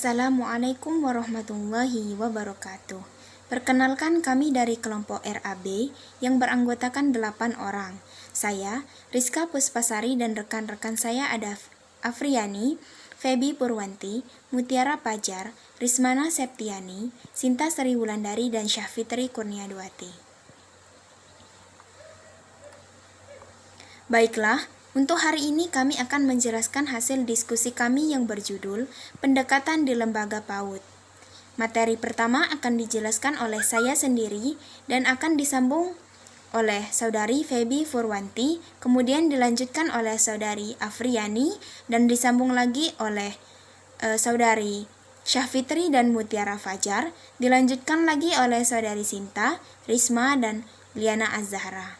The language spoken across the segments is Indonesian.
Assalamualaikum warahmatullahi wabarakatuh. Perkenalkan, kami dari kelompok RAB yang beranggotakan 8 orang. Saya, Rizka Puspasari, dan rekan-rekan saya ada Afriani, Febi Purwanti, Mutiara Pajar, Rismana Septiani, Sinta Sri Wulandari, dan Syafitri Kurniadwati. Baiklah, untuk hari ini kami akan menjelaskan hasil diskusi kami yang berjudul Pendekatan di Lembaga PAUD. Materi pertama akan dijelaskan oleh saya sendiri dan akan disambung oleh Saudari Febi Purwanti, kemudian dilanjutkan oleh Saudari Afriani, dan disambung lagi oleh Saudari Syafitri dan Mutiara Fajar, dilanjutkan lagi oleh Saudari Sinta, Risma, dan Liana Az-Zahra.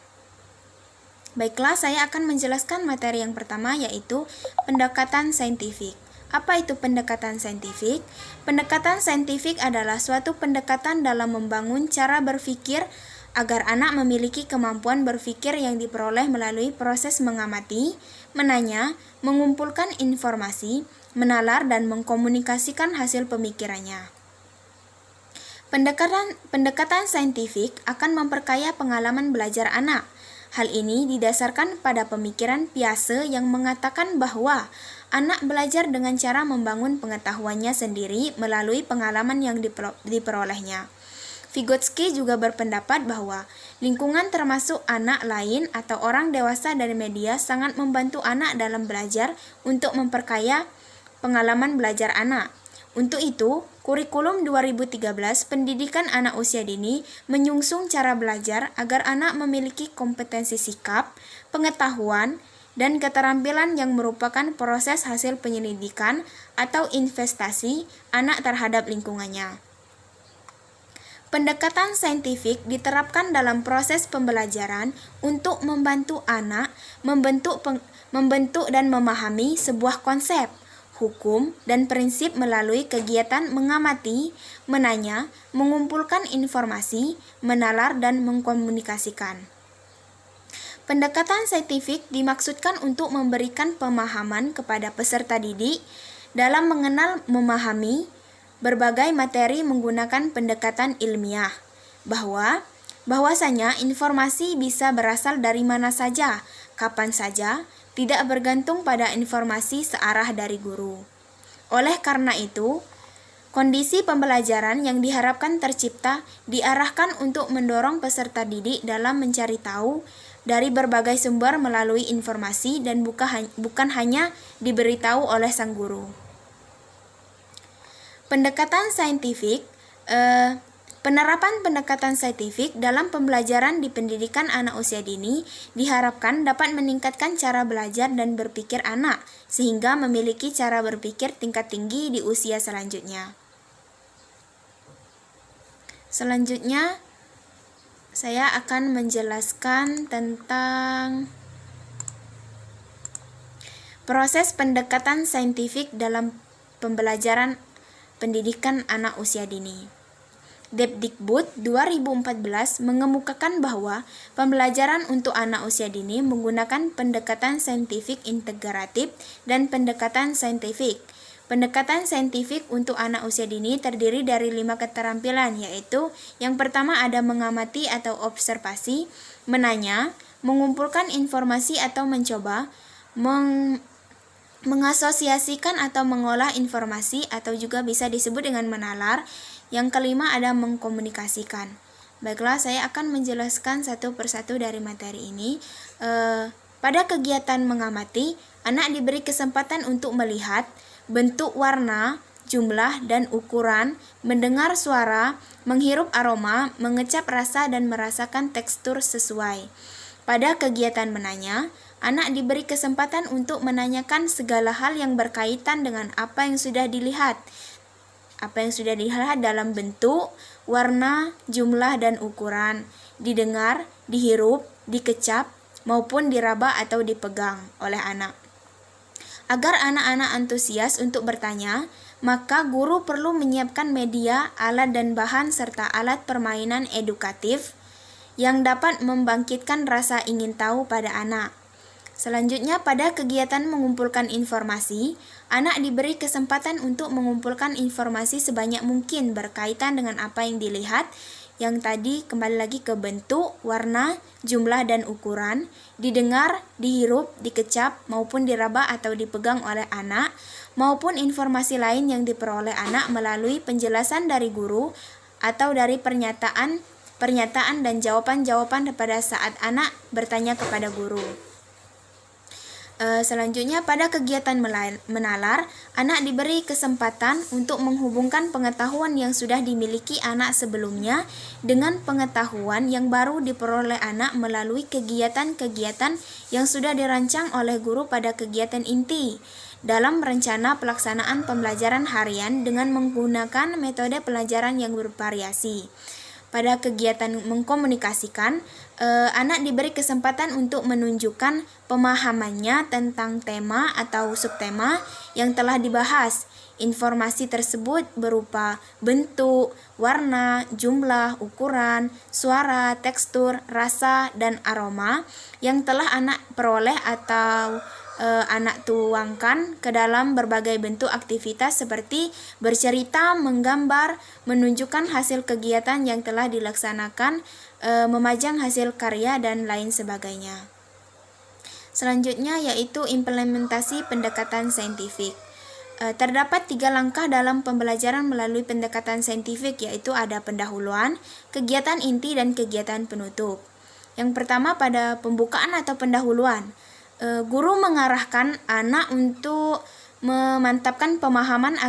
Baiklah, saya akan menjelaskan materi yang pertama, yaitu pendekatan saintifik. Apa itu pendekatan saintifik? Pendekatan saintifik adalah suatu pendekatan dalam membangun cara berpikir agar anak memiliki kemampuan berpikir yang diperoleh melalui proses mengamati, menanya, mengumpulkan informasi, menalar, dan mengkomunikasikan hasil pemikirannya. Pendekatan saintifik akan memperkaya pengalaman belajar anak. Hal ini didasarkan pada pemikiran Piaget yang mengatakan bahwa anak belajar dengan cara membangun pengetahuannya sendiri melalui pengalaman yang diperolehnya. Vygotsky juga berpendapat bahwa lingkungan termasuk anak lain atau orang dewasa dari media sangat membantu anak dalam belajar untuk memperkaya pengalaman belajar anak. Untuk itu, kurikulum 2013 pendidikan anak usia dini menyungsung cara belajar agar anak memiliki kompetensi sikap, pengetahuan, dan keterampilan yang merupakan proses hasil penyelidikan atau investasi anak terhadap lingkungannya. Pendekatan saintifik diterapkan dalam proses pembelajaran untuk membantu anak membentuk dan memahami sebuah konsep, hukum, dan prinsip melalui kegiatan mengamati, menanya, mengumpulkan informasi, menalar, dan mengkomunikasikan. Pendekatan saintifik dimaksudkan untuk memberikan pemahaman kepada peserta didik dalam mengenal, memahami berbagai materi menggunakan pendekatan ilmiah, bahwasanya informasi bisa berasal dari mana saja, kapan saja, tidak bergantung pada informasi searah dari guru. Oleh karena itu, kondisi pembelajaran yang diharapkan tercipta diarahkan untuk mendorong peserta didik dalam mencari tahu dari berbagai sumber melalui informasi dan bukan hanya diberitahu oleh sang guru. Penerapan pendekatan saintifik dalam pembelajaran di pendidikan anak usia dini diharapkan dapat meningkatkan cara belajar dan berpikir anak, sehingga memiliki cara berpikir tingkat tinggi di usia selanjutnya. Selanjutnya, saya akan menjelaskan tentang proses pendekatan saintifik dalam pembelajaran pendidikan anak usia dini. Depdikbud 2014 mengemukakan bahwa pembelajaran untuk anak usia dini menggunakan pendekatan saintifik integratif dan pendekatan saintifik. Pendekatan saintifik untuk anak usia dini terdiri dari 5 keterampilan, yaitu yang pertama ada mengamati atau observasi, menanya, mengumpulkan informasi atau mencoba, mengasosiasikan atau mengolah informasi atau juga bisa disebut dengan menalar. Yang kelima ada mengkomunikasikan. Baiklah, saya akan menjelaskan satu persatu dari materi ini. Pada kegiatan mengamati, anak diberi kesempatan untuk melihat bentuk, warna, jumlah, dan ukuran, mendengar suara, menghirup aroma, mengecap rasa, dan merasakan tekstur sesuai. Pada kegiatan menanya, anak diberi kesempatan untuk menanyakan segala hal yang berkaitan dengan apa yang sudah dilihat dalam bentuk, warna, jumlah, dan ukuran, didengar, dihirup, dikecap, maupun diraba atau dipegang oleh anak. Agar anak-anak antusias untuk bertanya, maka guru perlu menyiapkan media, alat dan bahan, serta alat permainan edukatif yang dapat membangkitkan rasa ingin tahu pada anak. Selanjutnya, pada kegiatan mengumpulkan informasi, anak diberi kesempatan untuk mengumpulkan informasi sebanyak mungkin berkaitan dengan apa yang dilihat, yang tadi kembali lagi ke bentuk, warna, jumlah, dan ukuran, didengar, dihirup, dikecap, maupun diraba atau dipegang oleh anak, maupun informasi lain yang diperoleh anak melalui penjelasan dari guru atau dari pernyataan dan jawaban-jawaban pada saat anak bertanya kepada guru. Selanjutnya, pada kegiatan menalar, anak diberi kesempatan untuk menghubungkan pengetahuan yang sudah dimiliki anak sebelumnya dengan pengetahuan yang baru diperoleh anak melalui kegiatan-kegiatan yang sudah dirancang oleh guru pada kegiatan inti dalam rencana pelaksanaan pembelajaran harian dengan menggunakan metode pelajaran yang bervariasi. Pada kegiatan mengkomunikasikan, anak diberi kesempatan untuk menunjukkan pemahamannya tentang tema atau subtema yang telah dibahas. Informasi tersebut berupa bentuk, warna, jumlah, ukuran, suara, tekstur, rasa, dan aroma yang telah anak peroleh atau anak tuangkan ke dalam berbagai bentuk aktivitas seperti bercerita, menggambar, menunjukkan hasil kegiatan yang telah dilaksanakan, memajang hasil karya, dan lain sebagainya. Selanjutnya yaitu implementasi pendekatan saintifik. Terdapat 3 langkah dalam pembelajaran melalui pendekatan saintifik, yaitu ada pendahuluan, kegiatan inti, dan kegiatan penutup. Yang pertama pada pembukaan atau pendahuluan. Guru mengarahkan anak untuk memantapkan pemahaman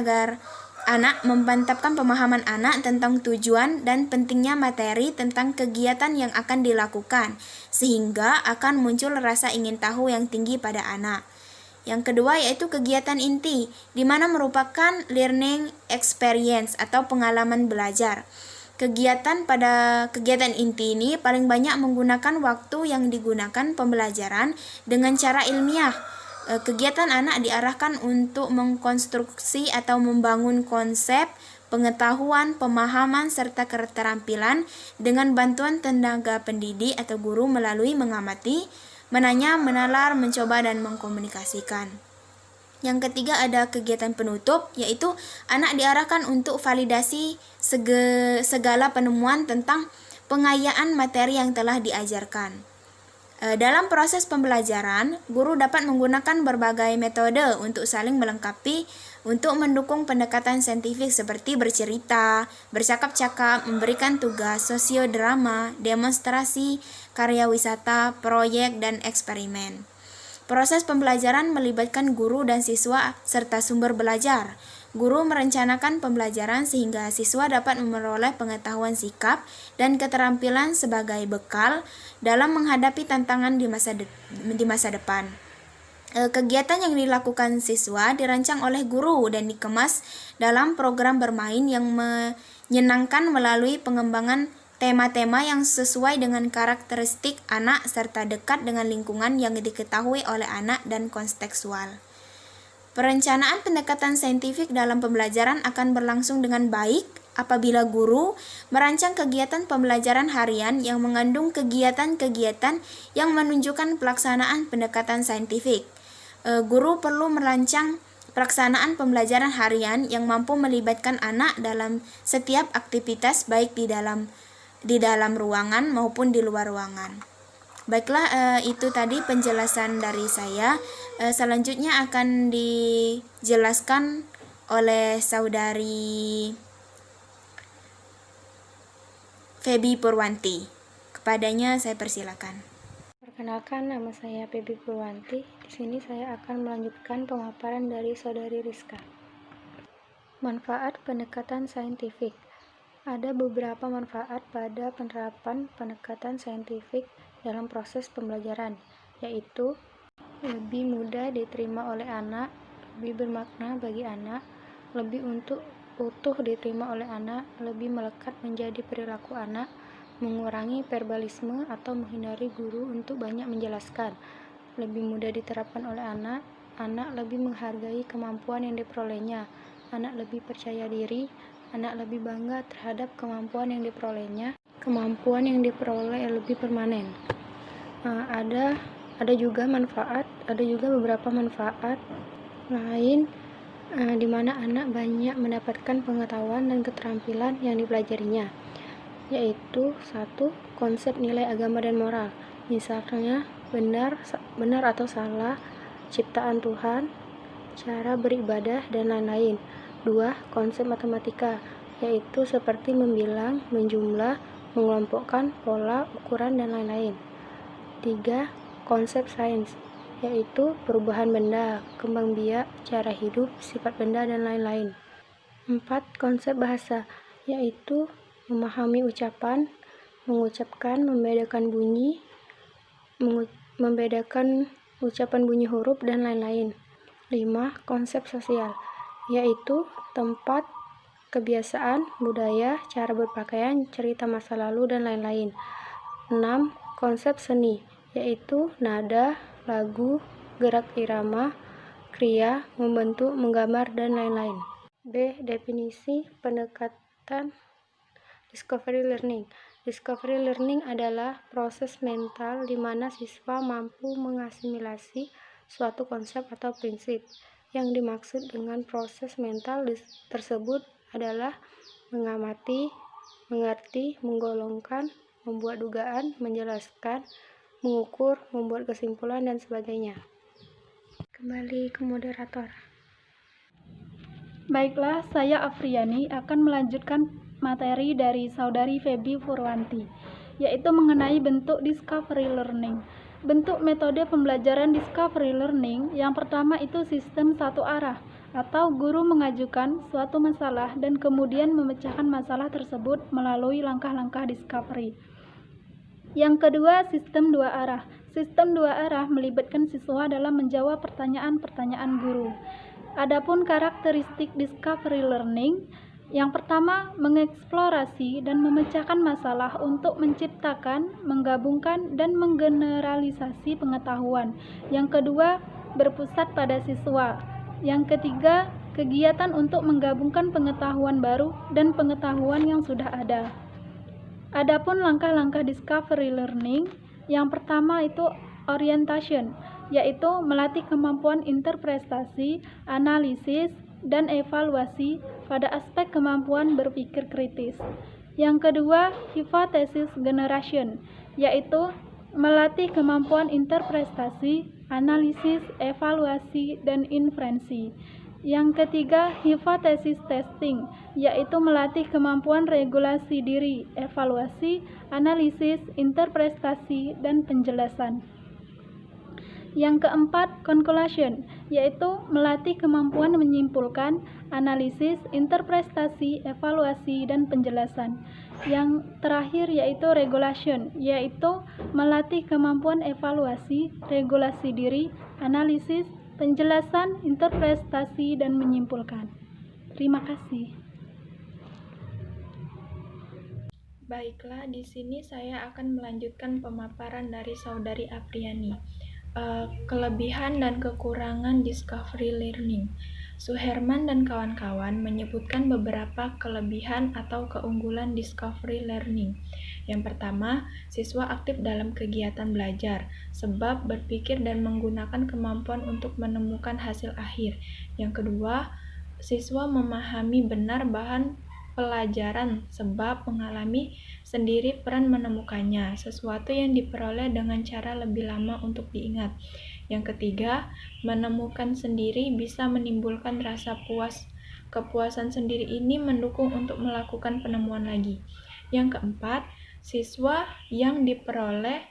anak tentang tujuan dan pentingnya materi tentang kegiatan yang akan dilakukan, sehingga akan muncul rasa ingin tahu yang tinggi pada anak. Yang kedua yaitu kegiatan inti, di mana merupakan learning experience atau pengalaman belajar. Pada kegiatan inti ini paling banyak menggunakan waktu yang digunakan pembelajaran dengan cara ilmiah. Kegiatan anak diarahkan untuk mengkonstruksi atau membangun konsep, pengetahuan, pemahaman, serta keterampilan dengan bantuan tenaga pendidik atau guru melalui mengamati, menanya, menalar, mencoba, dan mengkomunikasikan. Yang ketiga ada kegiatan penutup, yaitu anak diarahkan untuk validasi segala penemuan tentang pengayaan materi yang telah diajarkan. Dalam proses pembelajaran, guru dapat menggunakan berbagai metode untuk saling melengkapi untuk mendukung pendekatan saintifik seperti bercerita, bercakap-cakap, memberikan tugas, sosiodrama, demonstrasi, karya wisata, proyek, dan eksperimen. Proses pembelajaran melibatkan guru dan siswa serta sumber belajar. Guru merencanakan pembelajaran sehingga siswa dapat memperoleh pengetahuan sikap dan keterampilan sebagai bekal dalam menghadapi tantangan di masa depan. Kegiatan yang dilakukan siswa dirancang oleh guru dan dikemas dalam program bermain yang menyenangkan melalui pengembangan tema-tema yang sesuai dengan karakteristik anak serta dekat dengan lingkungan yang diketahui oleh anak dan kontekstual. Perencanaan pendekatan saintifik dalam pembelajaran akan berlangsung dengan baik apabila guru merancang kegiatan pembelajaran harian yang mengandung kegiatan-kegiatan yang menunjukkan pelaksanaan pendekatan saintifik. Guru perlu merancang pelaksanaan pembelajaran harian yang mampu melibatkan anak dalam setiap aktivitas baik di dalam ruangan maupun di luar ruangan. Baiklah, itu tadi penjelasan dari saya. Selanjutnya akan dijelaskan oleh saudari Feby Purwanti. Kepadanya saya persilakan. Perkenalkan, nama saya Feby Purwanti. Di sini saya akan melanjutkan pemaparan dari saudari Rizka. Manfaat pendekatan saintifik. Ada beberapa manfaat pada penerapan pendekatan saintifik dalam proses pembelajaran, yaitu lebih mudah diterima oleh anak, lebih bermakna bagi anak, lebih utuh diterima oleh anak, lebih melekat menjadi perilaku anak, mengurangi verbalisme atau menghindari guru untuk banyak menjelaskan, lebih mudah diterapkan oleh anak, anak lebih menghargai kemampuan yang diperolehnya, anak lebih percaya diri, anak lebih bangga terhadap kemampuan yang diperolehnya, kemampuan yang diperoleh lebih permanen. Ada Ada juga beberapa manfaat lain di mana anak banyak mendapatkan pengetahuan dan keterampilan yang dipelajarinya, yaitu 1. Konsep nilai agama dan moral, misalnya benar atau salah, ciptaan Tuhan, cara beribadah, dan lain-lain. 2. Konsep matematika, yaitu seperti membilang, menjumlah, mengelompokkan, pola, ukuran, dan lain-lain. 3. Konsep sains, yaitu perubahan benda, kembang biak, cara hidup, sifat benda, dan lain-lain. 4. Konsep bahasa, yaitu memahami ucapan, mengucapkan, membedakan ucapan bunyi huruf, dan lain-lain. 5. Konsep sosial, yaitu tempat, kebiasaan, budaya, cara berpakaian, cerita masa lalu, dan lain-lain. 6. Konsep seni, yaitu nada, lagu, gerak irama, kriya, membentuk, menggambar, dan lain-lain. B. Definisi pendekatan discovery learning. Discovery learning adalah proses mental di mana siswa mampu mengasimilasi suatu konsep atau prinsip. Yang dimaksud dengan proses mental tersebut adalah mengamati, mengerti, menggolongkan, membuat dugaan, menjelaskan, mengukur, membuat kesimpulan, dan sebagainya. Kembali ke moderator. Baiklah, saya Afriani akan melanjutkan materi dari Saudari Feby Purwanti, yaitu mengenai bentuk discovery learning. Bentuk metode pembelajaran discovery learning yang pertama itu sistem satu arah, atau guru mengajukan suatu masalah dan kemudian memecahkan masalah tersebut melalui langkah-langkah discovery. Yang kedua, sistem dua arah. Sistem dua arah melibatkan siswa dalam menjawab pertanyaan-pertanyaan guru. Adapun karakteristik discovery learning, yang pertama, mengeksplorasi dan memecahkan masalah untuk menciptakan, menggabungkan, dan menggeneralisasi pengetahuan. Yang kedua, berpusat pada siswa. Yang ketiga, kegiatan untuk menggabungkan pengetahuan baru dan pengetahuan yang sudah ada. Adapun langkah-langkah discovery learning, yang pertama itu orientation, yaitu melatih kemampuan interpretasi, analisis, dan evaluasi pada aspek kemampuan berpikir kritis. Yang kedua, hypothesis generation, yaitu melatih kemampuan interpretasi, analisis, evaluasi, dan inferensi. Yang ketiga, hypothesis testing, yaitu melatih kemampuan regulasi diri, evaluasi, analisis, interpretasi, dan penjelasan. Yang keempat, conclusion, yaitu melatih kemampuan menyimpulkan, analisis, interpretasi, evaluasi, dan penjelasan. Yang terakhir yaitu regulation, yaitu melatih kemampuan evaluasi, regulasi diri, analisis, penjelasan, interpretasi, dan menyimpulkan. Terima kasih. Baiklah, di sini saya akan melanjutkan pemaparan dari Saudari Afriani. Kelebihan dan kekurangan discovery learning. Suherman dan kawan-kawan menyebutkan beberapa kelebihan atau keunggulan discovery learning. Yang pertama, siswa aktif dalam kegiatan belajar, sebab berpikir dan menggunakan kemampuan untuk menemukan hasil akhir. Yang kedua, siswa memahami benar bahan pelajaran sebab mengalami sendiri peran menemukannya, sesuatu yang diperoleh dengan cara lebih lama untuk diingat. Yang ketiga, menemukan sendiri bisa menimbulkan rasa puas. Kepuasan sendiri ini mendukung untuk melakukan penemuan lagi. Yang keempat, siswa yang diperoleh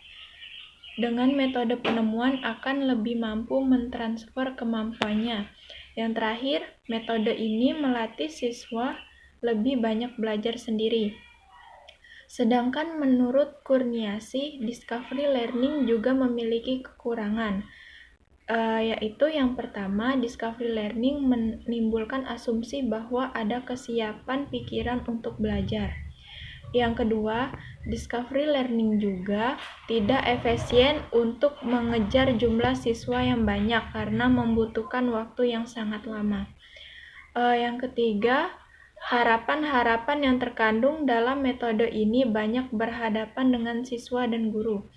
dengan metode penemuan akan lebih mampu mentransfer kemampuannya. Yang terakhir, metode ini melatih siswa lebih banyak belajar sendiri. Sedangkan menurut Kurniasi, discovery learning juga memiliki kekurangan, yaitu yang pertama, discovery learning menimbulkan asumsi bahwa ada kesiapan pikiran untuk belajar. Yang kedua, discovery learning juga tidak efisien untuk mengejar jumlah siswa yang banyak karena membutuhkan waktu yang sangat lama. Yang ketiga, harapan-harapan yang terkandung dalam metode ini banyak berhadapan dengan siswa dan guru.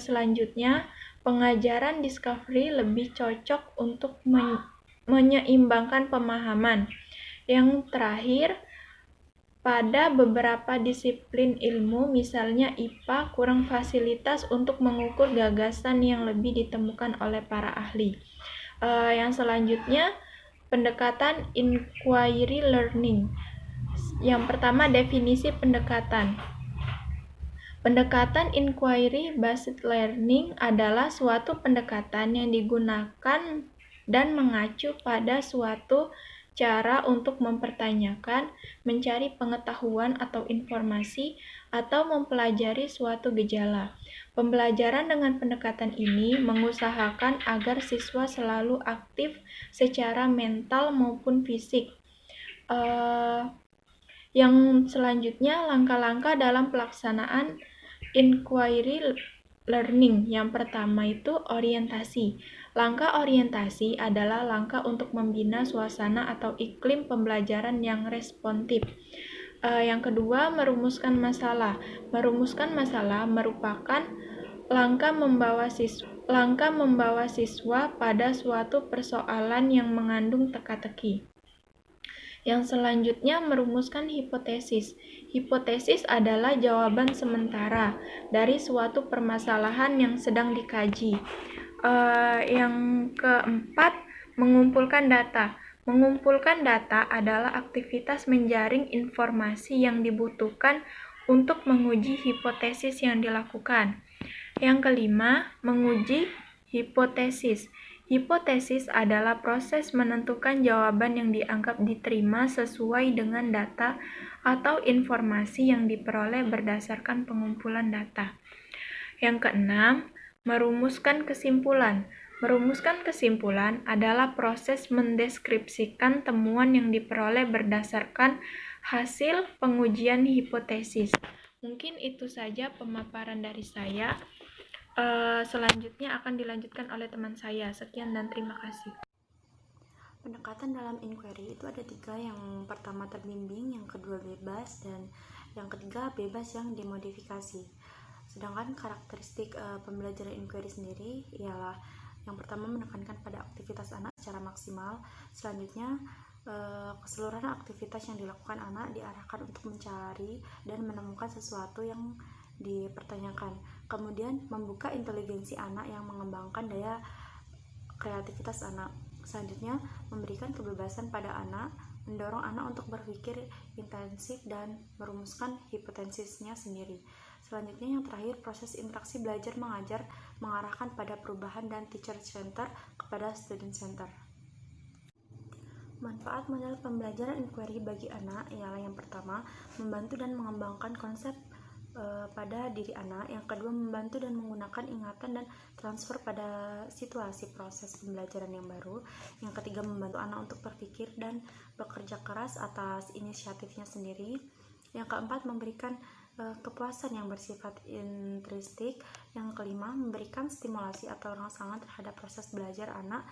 Selanjutnya, pengajaran discovery lebih cocok untuk menyeimbangkan pemahaman. Yang terakhir, pada beberapa disiplin ilmu, misalnya IPA, kurang fasilitas untuk mengukur gagasan yang lebih ditemukan oleh para ahli. Yang selanjutnya, pendekatan inquiry learning. Yang pertama, definisi pendekatan. Pendekatan inquiry based learning adalah suatu pendekatan yang digunakan dan mengacu pada suatu cara untuk mempertanyakan, mencari pengetahuan atau informasi, atau mempelajari suatu gejala. Pembelajaran dengan pendekatan ini mengusahakan agar siswa selalu aktif secara mental maupun fisik. Yang selanjutnya, langkah-langkah dalam pelaksanaan inquiry learning. Yang pertama itu orientasi. Langkah orientasi adalah langkah untuk membina suasana atau iklim pembelajaran yang responsif. Yang kedua, merumuskan masalah. Merumuskan masalah merupakan langkah membawa siswa pada suatu persoalan yang mengandung teka-teki. Yang selanjutnya, merumuskan hipotesis. Hipotesis adalah jawaban sementara dari suatu permasalahan yang sedang dikaji. Yang keempat, mengumpulkan data. Mengumpulkan data adalah aktivitas menjaring informasi yang dibutuhkan untuk menguji hipotesis yang dilakukan. Yang kelima, menguji hipotesis. Hipotesis adalah proses menentukan jawaban yang dianggap diterima sesuai dengan data atau informasi yang diperoleh berdasarkan pengumpulan data. Yang keenam, merumuskan kesimpulan. Merumuskan kesimpulan adalah proses mendeskripsikan temuan yang diperoleh berdasarkan hasil pengujian hipotesis. Mungkin itu saja pemaparan dari saya. Selanjutnya akan dilanjutkan oleh teman saya. Sekian dan terima kasih. Pendekatan dalam inquiry itu ada 3, yang pertama terbimbing, yang kedua bebas, dan yang ketiga bebas yang dimodifikasi. Sedangkan karakteristik pembelajaran inquiry sendiri ialah yang pertama menekankan pada aktivitas anak secara maksimal. Selanjutnya keseluruhan aktivitas yang dilakukan anak diarahkan untuk mencari dan menemukan sesuatu yang dipertanyakan. Kemudian membuka inteligensi anak yang mengembangkan daya kreativitas anak. Selanjutnya memberikan kebebasan pada anak, mendorong anak untuk berpikir intensif dan merumuskan hipotesisnya sendiri. Selanjutnya yang terakhir, proses interaksi belajar mengajar mengarahkan pada perubahan dan teacher center kepada student center. Manfaat model pembelajaran inquiry bagi anak ialah yang pertama, membantu dan mengembangkan konsep pada diri anak. Yang kedua, membantu dan menggunakan ingatan dan transfer pada situasi proses pembelajaran yang baru. Yang ketiga, membantu anak untuk berpikir dan bekerja keras atas inisiatifnya sendiri. Yang keempat, memberikan kepuasan yang bersifat intrinsik. Yang kelima, memberikan stimulasi atau rangsangan terhadap proses belajar anak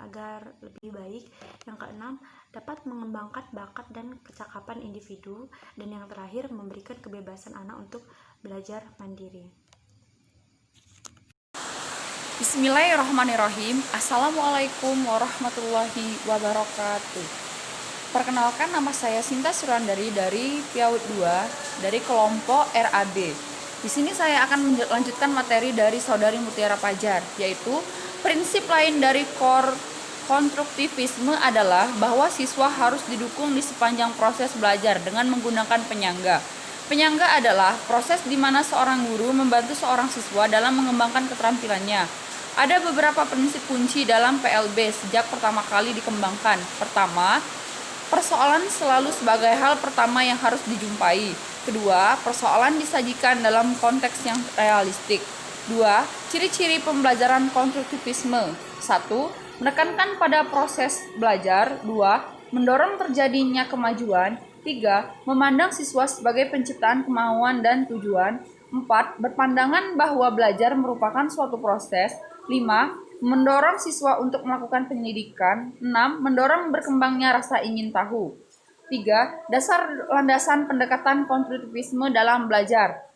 agar lebih baik. Yang keenam, dapat mengembangkan bakat dan kecakapan individu. Dan yang terakhir, memberikan kebebasan anak untuk belajar mandiri. Bismillahirrahmanirrahim. Assalamualaikum warahmatullahi wabarakatuh. Perkenalkan, nama saya Sinta Surandari dari PIAUD 2 dari kelompok RAB. Di sini saya akan melanjutkan materi dari Saudari Mutiara Pajar, yaitu prinsip lain dari konstruktivisme adalah bahwa siswa harus didukung di sepanjang proses belajar dengan menggunakan penyangga. Penyangga adalah proses di mana seorang guru membantu seorang siswa dalam mengembangkan keterampilannya. Ada beberapa prinsip kunci dalam PLB sejak pertama kali dikembangkan. Pertama, persoalan selalu sebagai hal pertama yang harus dijumpai. Kedua, persoalan disajikan dalam konteks yang realistik. 2. Ciri-ciri pembelajaran konstruktivisme. 1. Menekankan pada proses belajar. 2. Mendorong terjadinya kemajuan. 3. Memandang siswa sebagai penciptaan kemauan dan tujuan. 4. Berpandangan bahwa belajar merupakan suatu proses. 5. Mendorong siswa untuk melakukan penyelidikan. 6. Mendorong berkembangnya rasa ingin tahu. 3. Dasar landasan pendekatan konstruktivisme dalam belajar.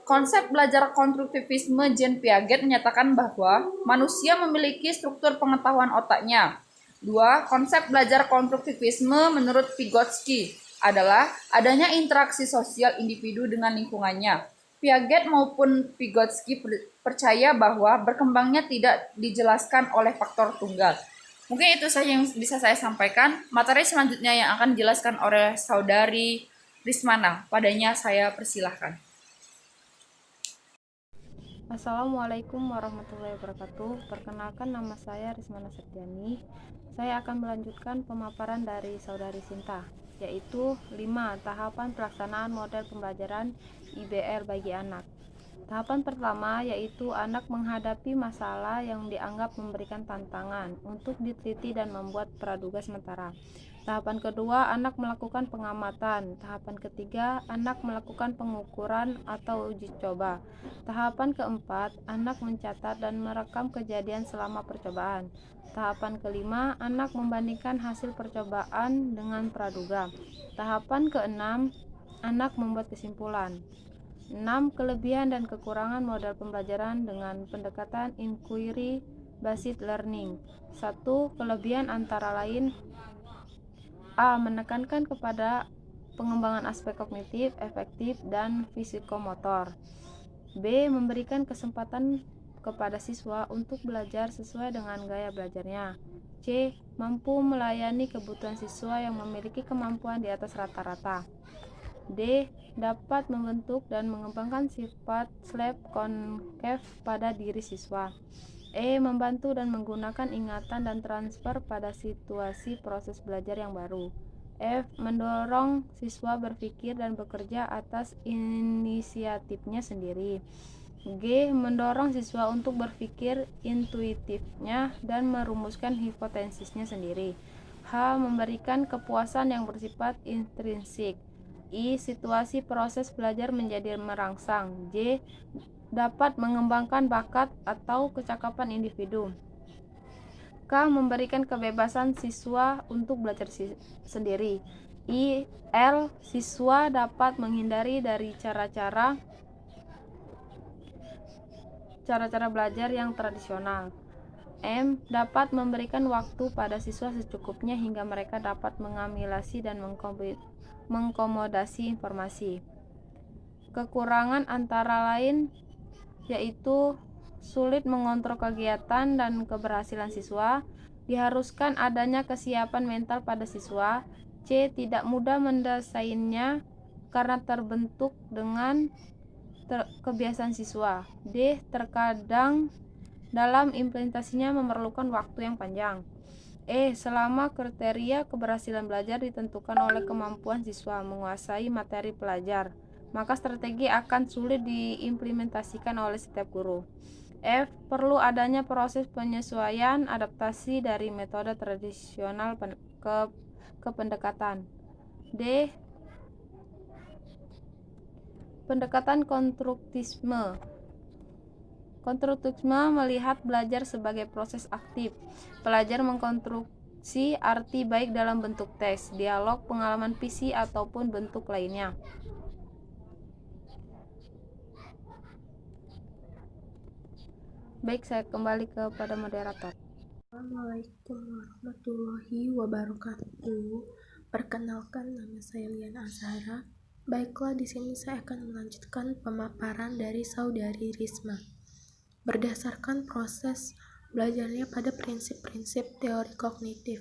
Konsep belajar konstruktivisme Jean Piaget menyatakan bahwa manusia memiliki struktur pengetahuan otaknya. 2. Konsep belajar konstruktivisme menurut Vygotsky adalah adanya interaksi sosial individu dengan lingkungannya. Piaget maupun Vygotsky percaya bahwa berkembangnya tidak dijelaskan oleh faktor tunggal. Mungkin itu saja yang bisa saya sampaikan. Materi selanjutnya yang akan dijelaskan oleh Saudari Rismana. Padanya saya persilahkan. Assalamualaikum warahmatullahi wabarakatuh. Perkenalkan, nama saya Rismana Septiani. Saya akan melanjutkan pemaparan dari Saudari Sinta, yaitu 5 tahapan pelaksanaan model pembelajaran IBR bagi anak. Tahapan pertama yaitu anak menghadapi masalah yang dianggap memberikan tantangan untuk diteliti dan membuat praduga sementara. Tahapan kedua, anak melakukan pengamatan. Tahapan ketiga, anak melakukan pengukuran atau uji coba. Tahapan keempat, anak mencatat dan merekam kejadian selama percobaan. Tahapan kelima, anak membandingkan hasil percobaan dengan praduga. Tahapan keenam, anak membuat kesimpulan. 6. Kelebihan dan kekurangan model pembelajaran dengan pendekatan inquiry based learning. 1. Kelebihan antara lain: A. Menekankan kepada pengembangan aspek kognitif, efektif, dan fisikomotor. B. Memberikan kesempatan kepada siswa untuk belajar sesuai dengan gaya belajarnya. C. Mampu melayani kebutuhan siswa yang memiliki kemampuan di atas rata-rata. D. Dapat membentuk dan mengembangkan sifat slave-concave pada diri siswa. E. Membantu dan menggunakan ingatan dan transfer pada situasi proses belajar yang baru. F. Mendorong siswa berpikir dan bekerja atas inisiatifnya sendiri. G. Mendorong siswa untuk berpikir intuitifnya dan merumuskan hipotesisnya sendiri. H. Memberikan kepuasan yang bersifat intrinsik. I. Situasi proses belajar menjadi merangsang. J. Dapat mengembangkan bakat atau kecakapan individu. K. Memberikan kebebasan siswa untuk belajar sendiri. I. L. Siswa dapat menghindari dari cara-cara belajar yang tradisional. M. Dapat memberikan waktu pada siswa secukupnya hingga mereka dapat mengamilasi dan mengkomodasi informasi. Kekurangan antara lain yaitu sulit mengontrol kegiatan dan keberhasilan siswa, diharuskan adanya kesiapan mental pada siswa. C. Tidak mudah mendesainnya karena terbentuk dengan kebiasaan siswa. D. Terkadang dalam implementasinya memerlukan waktu yang panjang. E. Selama kriteria keberhasilan belajar ditentukan oleh kemampuan siswa menguasai materi pelajar, maka strategi akan sulit diimplementasikan oleh setiap guru. F. Perlu adanya proses penyesuaian adaptasi dari metode tradisional ke pendekatan. D. Pendekatan konstruktisme. Konstruktisme melihat belajar sebagai proses aktif. Pelajar mengkonstruksi arti baik dalam bentuk teks, dialog, pengalaman visi, ataupun bentuk lainnya. Baik, saya kembali kepada moderator. Assalamualaikum warahmatullahi wabarakatuh. Perkenalkan, nama saya Liana Azhara. Baiklah, di sini saya akan melanjutkan pemaparan dari Saudari Risma. Berdasarkan proses belajarnya pada prinsip-prinsip teori kognitif,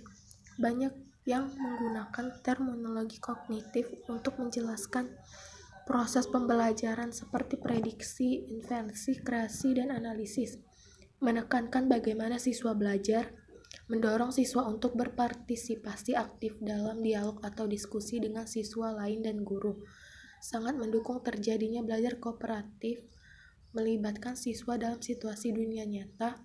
banyak yang menggunakan terminologi kognitif untuk menjelaskan proses pembelajaran seperti prediksi, inferensi, kreasi, dan analisis. Menekankan bagaimana siswa belajar, mendorong siswa untuk berpartisipasi aktif dalam dialog atau diskusi dengan siswa lain dan guru, sangat mendukung terjadinya belajar kooperatif, melibatkan siswa dalam situasi dunia nyata,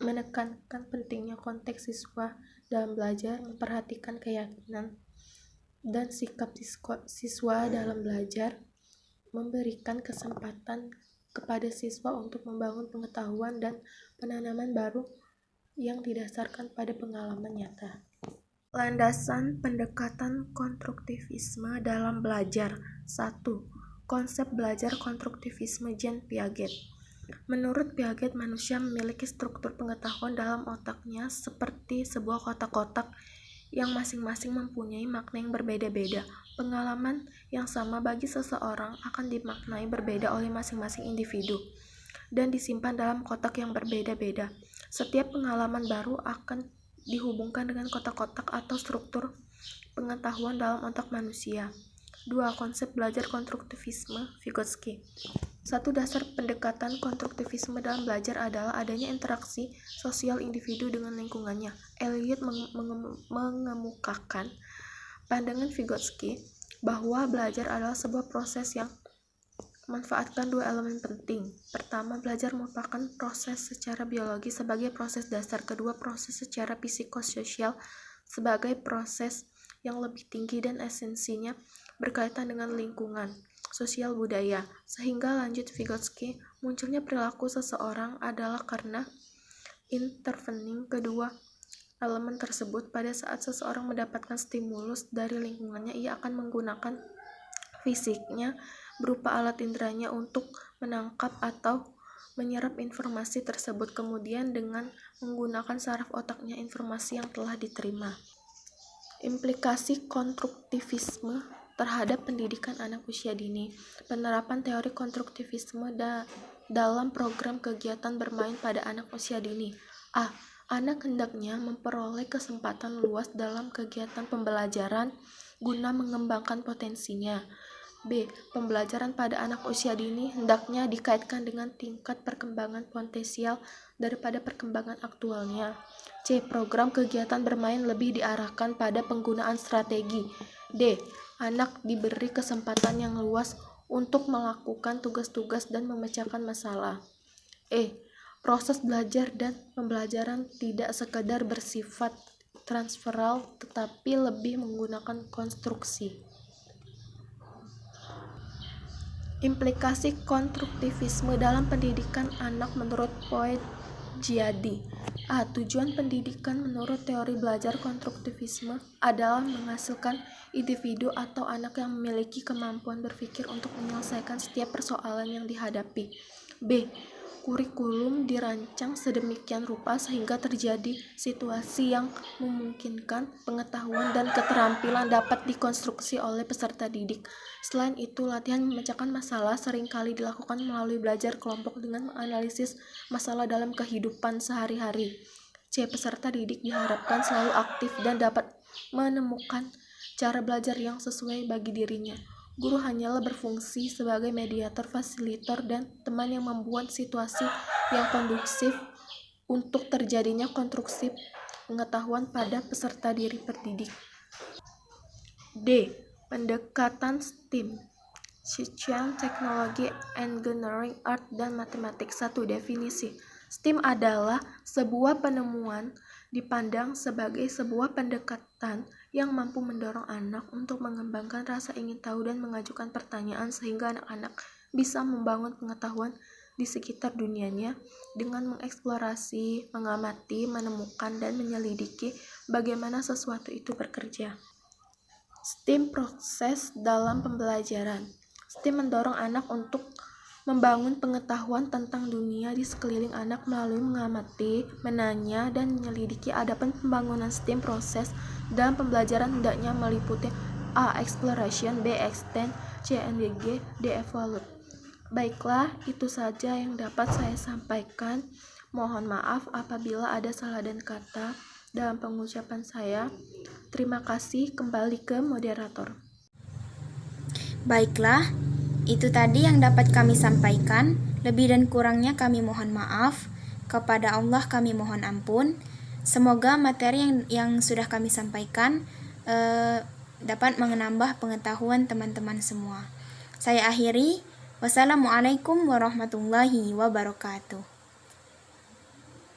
menekankan pentingnya konteks siswa dalam belajar, memperhatikan keyakinan dan sikap siswa dalam belajar, memberikan kesempatan kepada siswa untuk membangun pengetahuan dan penanaman baru yang didasarkan pada pengalaman nyata. Landasan pendekatan konstruktivisme dalam belajar. 1. Konsep belajar konstruktivisme Jean Piaget. Menurut Piaget, manusia memiliki struktur pengetahuan dalam otaknya seperti sebuah kotak-kotak yang masing-masing mempunyai makna yang berbeda-beda. Pengalaman yang sama bagi seseorang akan dimaknai berbeda oleh masing-masing individu dan disimpan dalam kotak yang berbeda-beda. Setiap pengalaman baru akan dihubungkan dengan kotak-kotak atau struktur pengetahuan dalam otak manusia. 2. Konsep belajar konstruktivisme Vygotsky. Satu dasar pendekatan konstruktivisme dalam belajar adalah adanya interaksi sosial individu dengan lingkungannya. Eliot mengemukakan pandangan Vygotsky bahwa belajar adalah sebuah proses yang memanfaatkan dua elemen penting. Pertama, belajar merupakan proses secara biologi sebagai proses dasar. Kedua, proses secara psikososial sebagai proses yang lebih tinggi dan esensinya berkaitan dengan lingkungan sosial budaya. Sehingga lanjut Vygotsky, munculnya perilaku seseorang adalah karena intervening kedua elemen tersebut. Pada saat seseorang mendapatkan stimulus dari lingkungannya, ia akan menggunakan fisiknya berupa alat inderanya untuk menangkap atau menyerap informasi tersebut, kemudian dengan menggunakan saraf otaknya informasi yang telah diterima. Implikasi konstruktivisme terhadap pendidikan anak usia dini. Penerapan teori konstruktivisme dalam program kegiatan bermain pada anak usia dini. A. Anak hendaknya memperoleh kesempatan luas dalam kegiatan pembelajaran guna mengembangkan potensinya. B. Pembelajaran pada anak usia dini hendaknya dikaitkan dengan tingkat perkembangan potensial daripada perkembangan aktualnya. C. Program kegiatan bermain lebih diarahkan pada penggunaan strategi. D. Anak diberi kesempatan yang luas untuk melakukan tugas-tugas dan memecahkan masalah. E. Proses belajar dan pembelajaran tidak sekedar bersifat transferal tetapi lebih menggunakan konstruksi. Implikasi konstruktivisme dalam pendidikan anak menurut Poet Giadi. A. Tujuan pendidikan menurut teori belajar konstruktivisme adalah menghasilkan individu atau anak yang memiliki kemampuan berpikir untuk menyelesaikan setiap persoalan yang dihadapi. B. Kurikulum dirancang sedemikian rupa sehingga terjadi situasi yang memungkinkan pengetahuan dan keterampilan dapat dikonstruksi oleh peserta didik. Selain itu, latihan memecahkan masalah seringkali dilakukan melalui belajar kelompok dengan menganalisis masalah dalam kehidupan sehari-hari. C. Peserta didik diharapkan selalu aktif dan dapat menemukan cara belajar yang sesuai bagi dirinya. Guru hanyalah berfungsi sebagai mediator, fasilitator, dan teman yang membuat situasi yang kondusif untuk terjadinya konstruksi pengetahuan pada peserta diri pendidik. D. Pendekatan STEAM, Science, Technology, Engineering, Art, dan Matematik. 1. Definisi. STEAM adalah sebuah penemuan dipandang sebagai sebuah pendekatan yang mampu mendorong anak untuk mengembangkan rasa ingin tahu dan mengajukan pertanyaan sehingga anak-anak bisa membangun pengetahuan di sekitar dunianya dengan mengeksplorasi, mengamati, menemukan, dan menyelidiki bagaimana sesuatu itu bekerja. STEAM proses dalam pembelajaran. STEAM mendorong anak untuk membangun pengetahuan tentang dunia di sekeliling anak melalui mengamati, menanya, dan menyelidiki. Adapun pembangunan STEAM proses dalam pembelajaran hendaknya meliputi A. Exploration, B. Extend, C. Engage, D. Evaluate. Baiklah, itu saja yang dapat saya sampaikan. Mohon maaf apabila ada salah dan kata dalam pengucapan saya. Terima kasih. Kembali ke moderator. Baiklah, itu tadi yang dapat kami sampaikan. Lebih dan kurangnya kami mohon maaf. Kepada Allah kami mohon ampun. Semoga materi yang sudah kami sampaikan dapat menambah pengetahuan teman-teman semua. Saya akhiri. Wassalamualaikum warahmatullahi wabarakatuh.